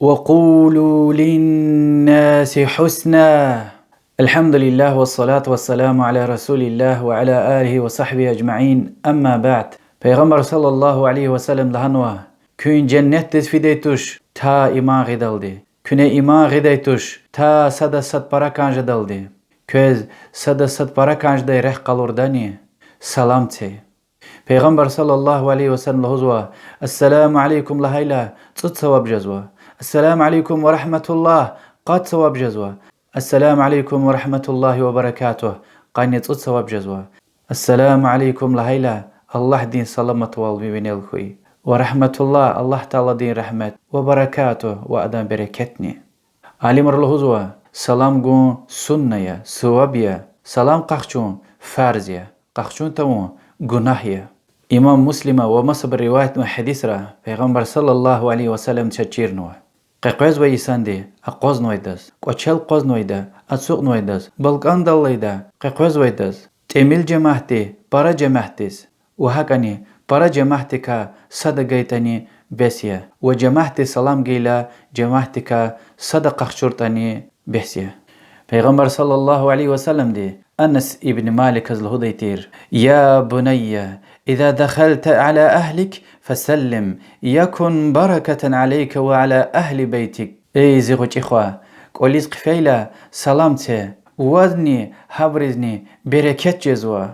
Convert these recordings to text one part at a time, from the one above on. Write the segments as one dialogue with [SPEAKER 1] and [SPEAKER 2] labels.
[SPEAKER 1] وقولوا للناس حسنا. الحمد لله والصلاة والسلام على رسول الله وعلى آله وصحبه أجمعين. أما بعد. Peygamber sallallahu aleyhi ve sellem lahanwa kün cennet desfideytuş ta iman gidaldi. Küne iman gideytuş ta sada sat para kanj daldi. Köz sada sat para kanj day reh qalurdani salam te. Peygamber sallallahu aleyhi ve sellem lahuzwa Assalamu aleykum lahayla tut sevap jazwa. Assalamu aleykum ve rahmetullah qat sevap jazwa. Assalamu aleykum ve rahmetullahi ve berekatuh qani tut sevap jazwa. Assalamu aleykum lahayla Allah din salamat wal bibinel khuy. Ve rahmetullah Allah Taala din rahmet ve berekatuh ve adam bereketni. Alimr lahuzwa salam gun sunnaya sevabya salam qaqchun farzya qaqchun tamu günahya. İmam Müslim'e ve masab rivayet ve hadisra Peygamber sallallahu aleyhi ve sellem çachirnwa. Qaqaz ve isandi aqoz noydas qochal qoz noyda atsuq noydas balkan dallayda qaqaz vaydas temil cemaati para cemaatis ve hakani para cemaatika sadaqaitani besya ve cemaati salam geyla cemaatika sadaqa qachurtani besya. Peygamber sallallahu aleyhi ve sellem di Anas ibn Malik az-Hudaytir ya bunayya إذا دخلت على أهلك فسلم يكن بركة عليك وعلى أهل بيتك. أي زغوش إخوة قوليز قفيلة سلامته وزني حبرزني بركة جزوة.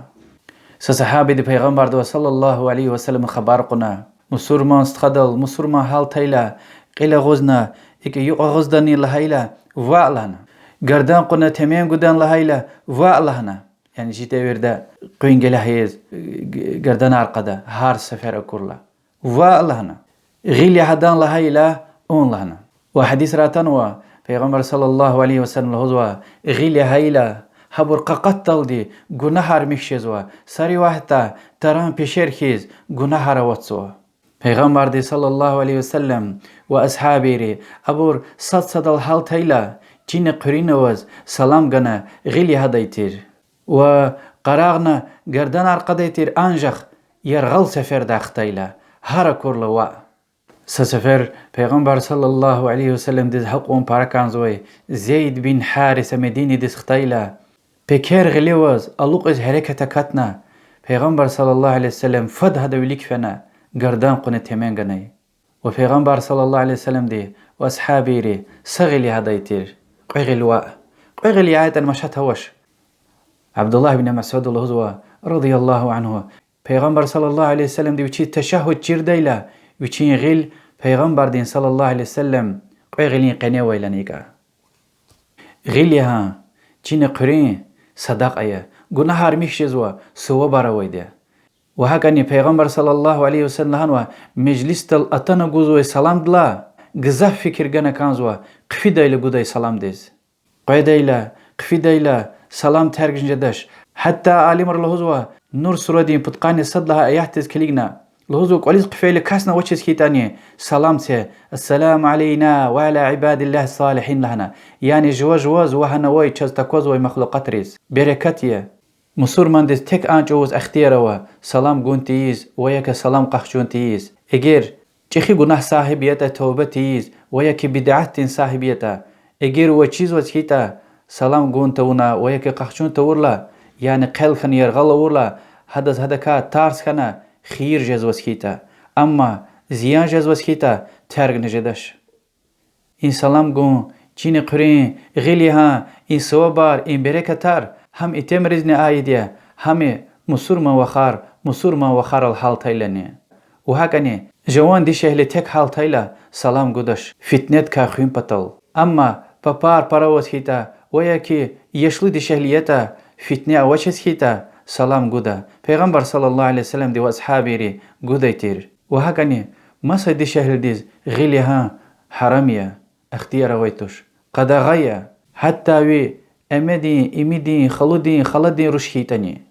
[SPEAKER 1] سصحابي دي پیغمبر دو صلى الله عليه وسلم خبر قنا مسورمان استخدل مسورمان حال تيلا قيل غزنا إكي يقع غزداني لهيلا وعلنا گردان قنا تمين قدان لهيلا وعلنا. Yani jitevirde kuyun gelahiyiz gerdan arkada har sefer okurla. Ve Allah'ına. Gili hadan lahayla onlahına. Ve hadis ratan ve Peygamber sallallahu aleyhi ve sellem lahuzwa gili hayla habur qaqat daldi günahar mikşezwa. Sari vahta taran peşerhiz günahara vatswa. Peygamber de sallallahu aleyhi ve sellem ve ashabiri abur sadal haltayla cine qurinovaz salam gana gili hadaytir. Ve qarağına gerdan arkadaytir ancak yergal seferde aktayla hara kurla va. Sa sefer Peygamber sallallahu aleyhi ve sellem diz haqqon parakanzoy Zeyd bin Harise Medini diz xtayla peker gilevaz aluq iz harekete katna Peygamber sallallahu aleyhi ve sellem fad hadavilik fena gerdan qone temen ganay. Ve Peygamber sallallahu aleyhi ve sellem di ve ashabiri sagili hadaytir qigil va qigil ayatan mashat hawash. Abdullah bin Mas'ud al-Huzwa radıyallahu anhu Peygamber sallallahu aleyhi ve sellem diye teşahhud cirdayla viçin gil Peygamber din sallallahu aleyhi ve sellem qeygilin qene veylaniga gil ya cine qrin sadaqaya günahar mihşezwa suwa barawayda ve hakani Peygamber sallallahu aleyhi ve sellem ve meclistal atana guzu salamdla gızaf fikir gana kanzwa qfidayla guday salam dez qaydayla qfidayla salam tergincedaş. Hatta alimr lahuzwa nur suradin putqani sadlaha ayahtiz keligna. Lahuzwa qolis qifayli kasna waches kitani salam se assalamu aleyna ve ala ibadillah salihin lahana. Yani jwaz ve hana way chaz takoz ve makhluqat riz. Berekatiye. Musurman des tek anç oğuz ikhtiyara ve salam guntiyiz ve yaka salam qahchuntiyiz. Eğer çehi günah sahibiyeta tövbetiyiz ve yaki bid'atin sahibiyeta. Eğer ve çiz ve kita salam guntavuna ve yeke qahchun tawurla yani qalkhan yergal urla hadas hadaka tars kana khir jazwaskita amma ziyan jazwaskita tergne jedash in salam gun chine qrin giliha in sobar in berekatar ham itemrizne aidiya hame musurma wa khar al hal taylani ve hakani jawan di shehle tek hal tayla salam gudash fitnet ka khim patal amma papar parawaskita ويا كي يشلي دي شهليتا فتنة وشس كيتا سلام جودا پیغمبر صلى الله عليه وسلم دي واصحابي ري جودا يتير وهكني ما سيدي شهل ديز غيلها حرامية اختيار ويتوش قد غاية حتى وي امدين خلدين رشكيتني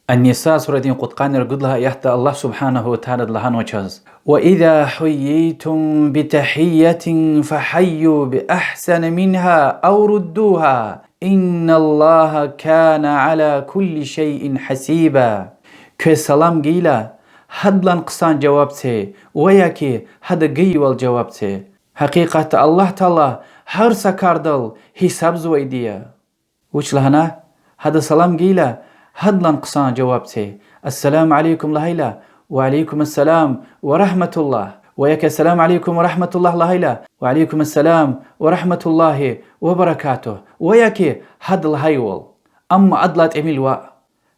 [SPEAKER 1] النساء سورة دين قد قانر قد لها يحتى الله سبحانه وتعالى لهان وشاز وإذا حييتم بتحية فحيوا بأحسن منها أو ردوها إن الله كان على كل شيء حسيبا. كسلام قيلا هدلان قصان جواب سي وياكي هذا قيوال جواب سي حقيقة الله تعالى هر سكاردل حساب زويدية وش لهنا هذا سلام جيلا هاد لنقصان جواب سي السلام عليكم لهيلا وعليكم السلام ورحمة الله وياك السلام عليكم ورحمة الله لهيلا وعليكم السلام ورحمة الله وبركاته وياك هاد الهيول أما أدلات إميل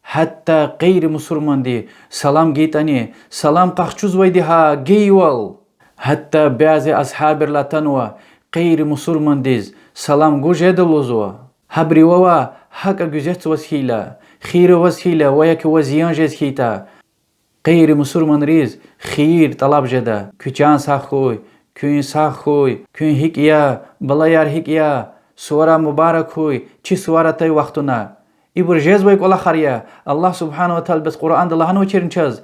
[SPEAKER 1] حتى غير مسلمان دي سلام جيتاني سلام قخشوز ويدها جيول حتى بعض أصحاب اللاتنوا غير مسلمان ديز سلام جوجدلوزوا هبري ووا حق جزت وسهيلة خير وسهيلة وياك وزيان جزهيتا غير مسلمان ريز خير طلب جدا كجان ساخوي كون ساخوي كون هيكيا بلايار هيكيا سورة مبارك هوي چي سورة تاي وقتنا إبر جيز ويك ولا خريا الله سبحانه وتعالى بس قرآن الله هنو چرنچاز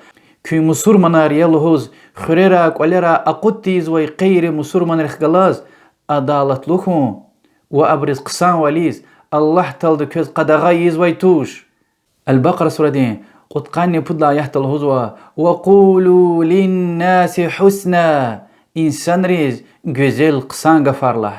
[SPEAKER 1] كون مسلمان ريالهوز خريرا قوليرا أقوتيز وي غير مسلمان رخغلاز أدالت لكم وأبرز قسان وليز الله تلد كز قدغايز ويتوش البقرة سورة دين قد قاني بدلا يحت الهزوة وقولوا للناس حسنا إنسان ريز جزيل قسان غفار له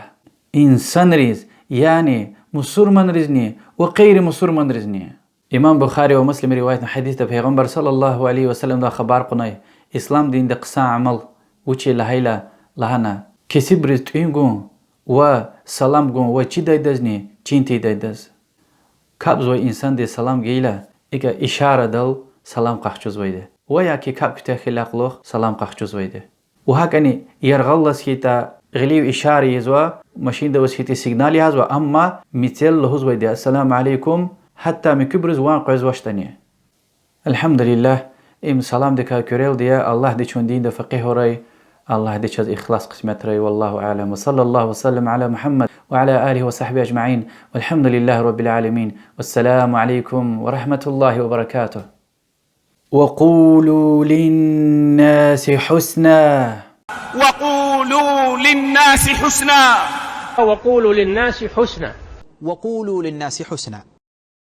[SPEAKER 1] إنسان ريز يعني مسلمان رزني وغير مسلمان رزني إمام بخاري ومسلم رواية حديث پیغمبر صلى الله عليه وسلم دا خبر قناي إسلام دين دا قسان عمل وچي لهيلا لهنا كسي برز توينگون و سلام گون و چي دايدزني چين تي دايدز كابز و إنسان دي سلام گيلا إيكا إشارة دل سلام قخچوز ويده ويا كي كاب كتا خلاق لوخ سلام قخچوز ويده وهكاني يرغلس كيتا غليو إشارة يزوا ماشين دا وسكيتي سيجنالي هزوا أما مثال لهز ويده السلام عليكم حتى مكبرز وان قوز واشتانيه الحمد لله إم سلام دكا كوريل ديا الله دي چون دين دا فقيه راي الله دي چاز إخلاص قسمت راي والله أعلم وصلى الله وسلم على محمد وعلى آله وصحبه أجمعين والحمد لله رب العالمين والسلام عليكم ورحمة الله وبركاته وقولوا للناس حسنا
[SPEAKER 2] وقولوا للناس حسنا
[SPEAKER 3] وقولوا للناس حسنا
[SPEAKER 4] وقولوا للناس حسنا